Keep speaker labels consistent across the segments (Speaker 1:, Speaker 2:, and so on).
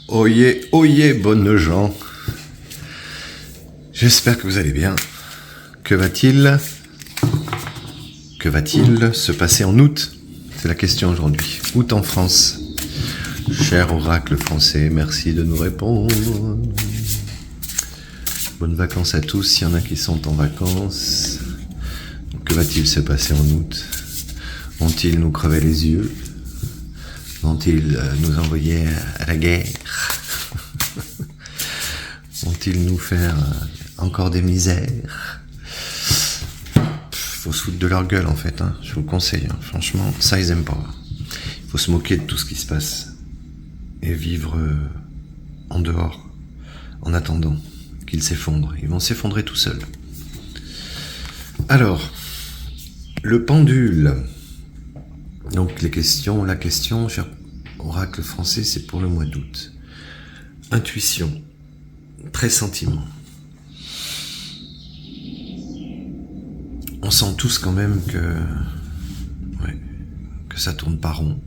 Speaker 1: Oyez, oyez, bonnes gens. J'espère que vous allez bien. Que va-t-il se passer en août? C'est la question aujourd'hui. Août en France. Cher oracle français, merci de nous répondre. Bonnes vacances à tous, s'il y en a qui sont en vacances. Que va-t-il se passer en août? Vont-ils nous crever les yeux? Vont-ils nous envoyer à la guerre? Vont-ils nous faire encore des misères? Faut se foutre de leur gueule en fait, hein. Je vous le conseille, hein. Franchement, ça ils aiment pas. Il faut se moquer de tout ce qui se passe et vivre en dehors, en attendant qu'ils s'effondrent. Ils vont s'effondrer tout seuls. Alors, le pendule. Donc la question, cher oracle français, c'est pour le mois d'août. Intuition, pressentiment. On sent tous quand même que ça tourne pas rond.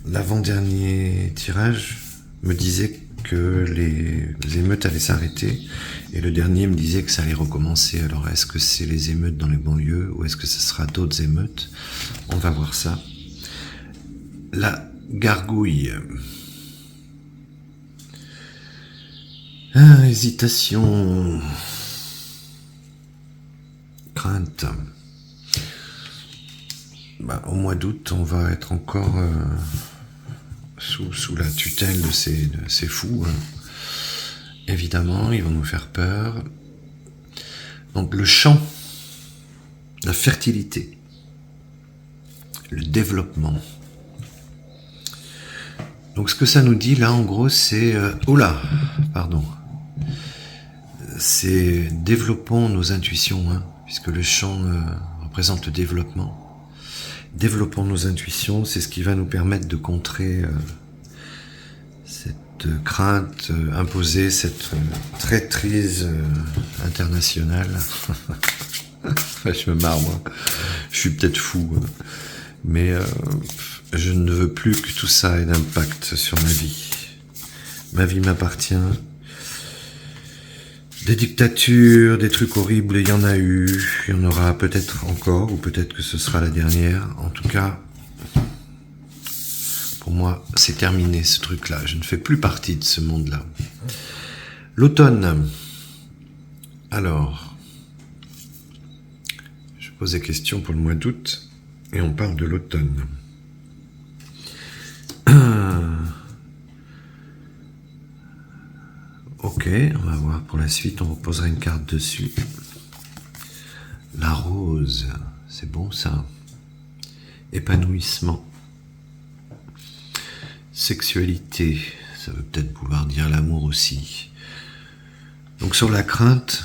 Speaker 1: L'avant-dernier tirage me disait que les émeutes allaient s'arrêter et le dernier me disait que ça allait recommencer. Alors est-ce que c'est les émeutes dans les banlieues ou est-ce que ce sera d'autres émeutes? On va voir ça. La gargouille. Hésitation. Crainte. Au mois d'août, on va être encore sous la tutelle de ces fous. Hein. Évidemment, ils vont nous faire peur. Donc le champ, la fertilité, le développement. Donc ce que ça nous dit là, en gros, c'est... c'est développons nos intuitions, hein, puisque le champ représente le développement. Développons nos intuitions, c'est ce qui va nous permettre de contrer cette crainte imposée, cette traîtrise internationale. Je me marre, moi. Je suis peut-être fou, mais je ne veux plus que tout ça ait d'impact sur ma vie. Ma vie m'appartient. Des dictatures, des trucs horribles, il y en a eu, il y en aura peut-être encore, ou peut-être que ce sera la dernière. En tout cas, pour moi, c'est terminé ce truc-là. Je ne fais plus partie de ce monde-là. L'automne. Alors, je pose des questions pour le mois d'août, et on parle de l'automne. Ok, on va voir pour la suite, on reposera une carte dessus. La rose, c'est bon ça. Épanouissement. Sexualité, ça veut peut-être pouvoir dire l'amour aussi. Donc sur la crainte,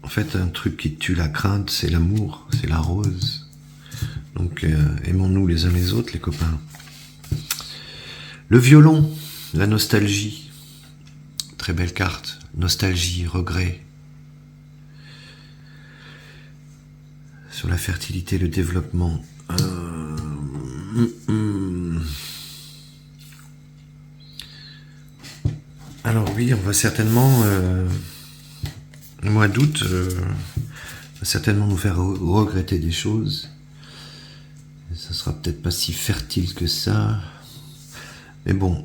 Speaker 1: en fait un truc qui tue la crainte, c'est l'amour, c'est la rose. Donc aimons-nous les uns les autres, les copains. Le violon, la nostalgie. Très belle carte. Nostalgie, regret. Sur la fertilité, le développement. Alors oui, on va certainement... le mois d'août va certainement nous faire regretter des choses. Ça sera peut-être pas si fertile que ça. Mais bon,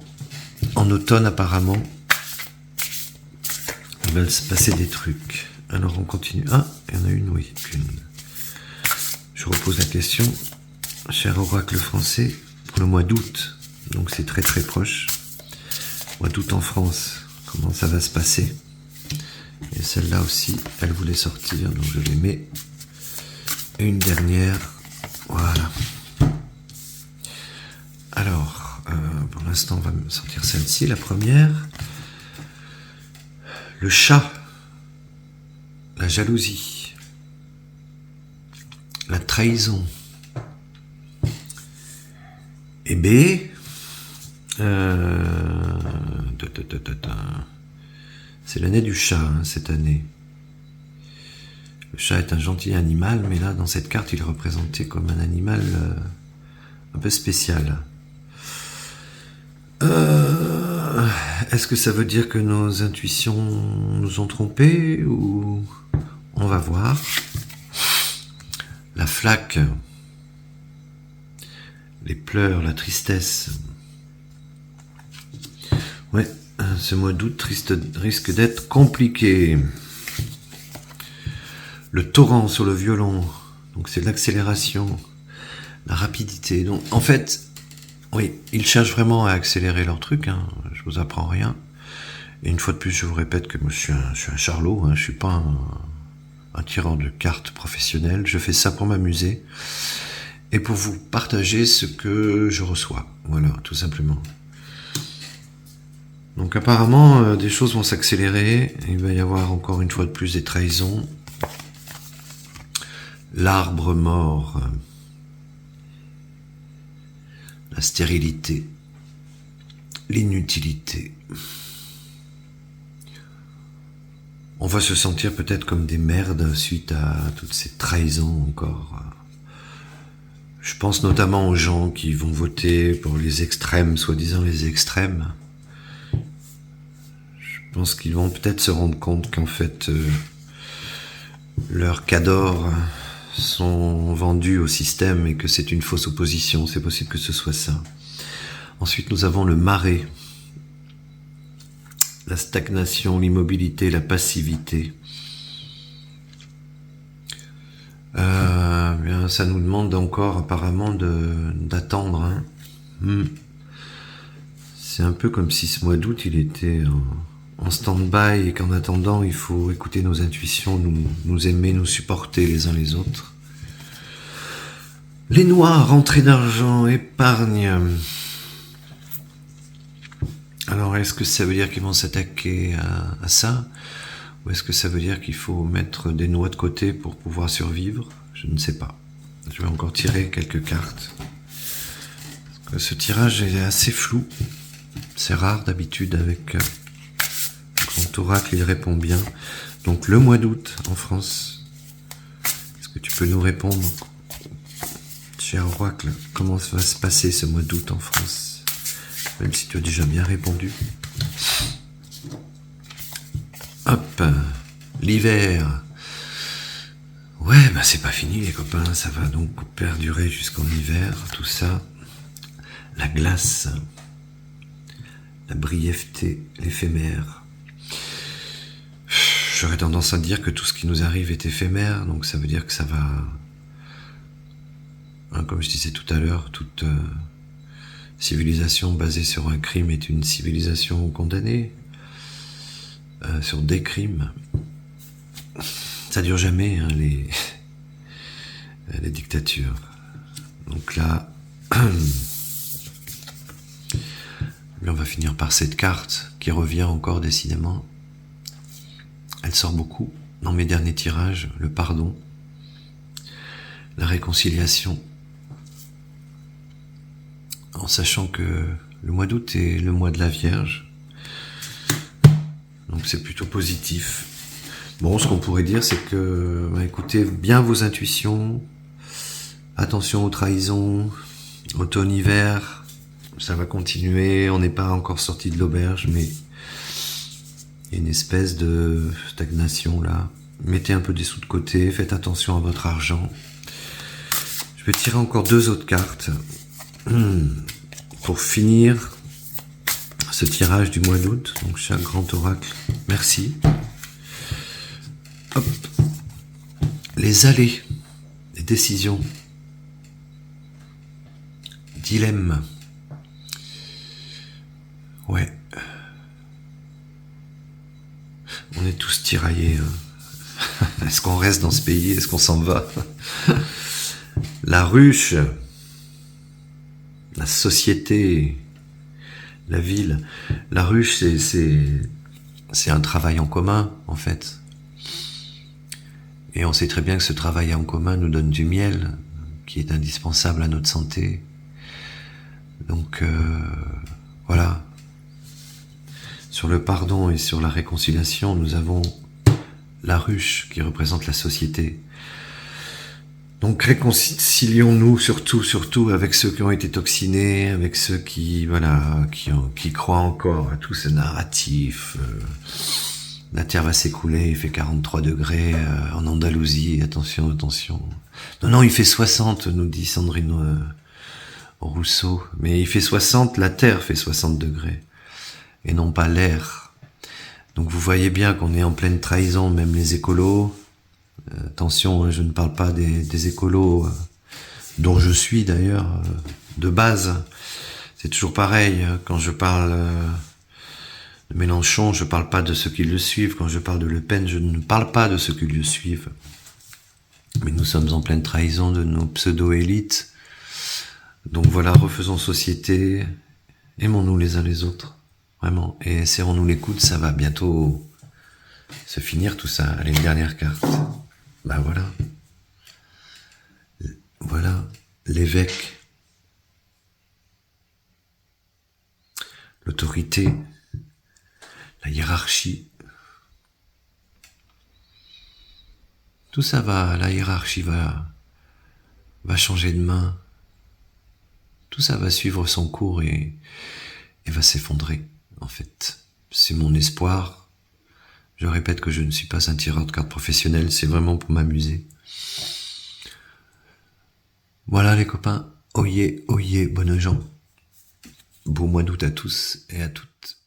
Speaker 1: en automne apparemment... il va se passer des trucs. Alors on continue. Ah, il y en a une, oui, qu'une. Je repose la question, cher oracle français, pour le mois d'août. Donc c'est très très proche. Mois d'août en France, comment ça va se passer? Et celle-là aussi, elle voulait sortir, donc je les mets. Et une dernière, voilà. Alors, pour l'instant, on va sortir celle-ci, la première. Le chat, la jalousie, la trahison. Et B, c'est l'année du chat, hein, cette année. Le chat est un gentil animal, mais là, dans cette carte, il est représenté comme un animal un peu spécial. Est-ce que ça veut dire que nos intuitions nous ont trompés ou on va voir. La flaque, les pleurs, la tristesse. Ouais, ce mois d'août risque d'être compliqué. Le torrent sur le violon, donc c'est l'accélération, la rapidité. Donc en fait, oui, ils cherchent vraiment à accélérer leur truc, hein, je vous apprends rien. Et une fois de plus, je vous répète que moi, je suis un charlot, hein, je suis pas un tireur de cartes professionnel, je fais ça pour m'amuser et pour vous partager ce que je reçois, voilà, tout simplement. Donc apparemment, des choses vont s'accélérer, il va y avoir encore une fois de plus des trahisons. L'arbre mort, la stérilité, l'inutilité. On va se sentir peut-être comme des merdes suite à toutes ces trahisons encore. Je pense notamment aux gens qui vont voter pour les extrêmes, soi-disant les extrêmes. Je pense qu'ils vont peut-être se rendre compte qu'en fait, leurs cadors sont vendus au système et que c'est une fausse opposition. C'est possible que ce soit ça. Ensuite, nous avons le marais. La stagnation, l'immobilité, la passivité. Bien, ça nous demande encore apparemment d'attendre. Hein. C'est un peu comme si ce mois d'août il était en stand-by et qu'en attendant il faut écouter nos intuitions, nous aimer, nous supporter les uns les autres. Les noirs, rentrée d'argent, épargne. Alors, est-ce que ça veut dire qu'ils vont s'attaquer à ça? Ou est-ce que ça veut dire qu'il faut mettre des noix de côté pour pouvoir survivre? Je ne sais pas. Je vais encore tirer quelques cartes. Parce que ce tirage est assez flou. C'est rare d'habitude avec Grand Oracle, il répond bien. Donc, le mois d'août en France. Est-ce que tu peux nous répondre, cher Oracle, comment va se passer ce mois d'août en France? Même si tu as déjà bien répondu. Hop, l'hiver. Ouais, bah c'est pas fini les copains, ça va donc perdurer jusqu'en hiver, tout ça. La glace, la brièveté, l'éphémère. J'aurais tendance à dire que tout ce qui nous arrive est éphémère, donc ça veut dire que ça va... Hein, comme je disais tout à l'heure, toute... civilisation basée sur un crime est une civilisation condamnée, sur des crimes. Ça dure jamais, hein, les dictatures. Donc là, on va finir par cette carte qui revient encore décidément. Elle sort beaucoup dans mes derniers tirages, le pardon, la réconciliation. En sachant que le mois d'août est le mois de la Vierge. Donc c'est plutôt positif. Bon, ce qu'on pourrait dire, c'est que écoutez bien vos intuitions. Attention aux trahisons. Automne-hiver, ça va continuer. On n'est pas encore sorti de l'auberge, mais il y a une espèce de stagnation là. Mettez un peu des sous de côté. Faites attention à votre argent. Je vais tirer encore 2 autres cartes. Pour finir ce tirage du mois d'août, donc cher Grand Oracle, merci. Hop. Les allées, les décisions, dilemme. Ouais. On est tous tiraillés. Hein. Est-ce qu'on reste dans ce pays? Est-ce qu'on s'en va? La ruche. La société, la ville, la ruche, c'est un travail en commun, en fait. Et on sait très bien que ce travail en commun nous donne du miel, qui est indispensable à notre santé. Donc, voilà. Sur le pardon et sur la réconciliation, nous avons la ruche qui représente la société. Donc réconcilions-nous surtout avec ceux qui ont été toxinés, avec ceux qui qui croient encore à tout ce narratif. La terre va s'écouler, il fait 43 degrés en Andalousie, attention. Non, il fait 60, nous dit Sandrine Rousseau. Mais il fait 60, la terre fait 60 degrés, et non pas l'air. Donc vous voyez bien qu'on est en pleine trahison, même les écolos. Attention, je ne parle pas des écolos dont je suis d'ailleurs de base. C'est toujours pareil, quand je parle de Mélenchon, je parle pas de ceux qui le suivent. Quand je parle de Le Pen, je ne parle pas de ceux qui le suivent. Mais nous sommes en pleine trahison de nos pseudo-élites. Donc voilà, refaisons société, aimons-nous les uns les autres, vraiment, et serrons-nous les coudes, ça va bientôt se finir tout ça. Allez, une dernière carte. Bah voilà, l'évêque, l'autorité, la hiérarchie. Tout ça la hiérarchie va changer de main. Tout ça va suivre son cours et va s'effondrer, en fait. C'est mon espoir. Je répète que je ne suis pas un tireur de cartes professionnel, c'est vraiment pour m'amuser. Voilà les copains, oyez, bonnes gens. Beau mois d'août à tous et à toutes.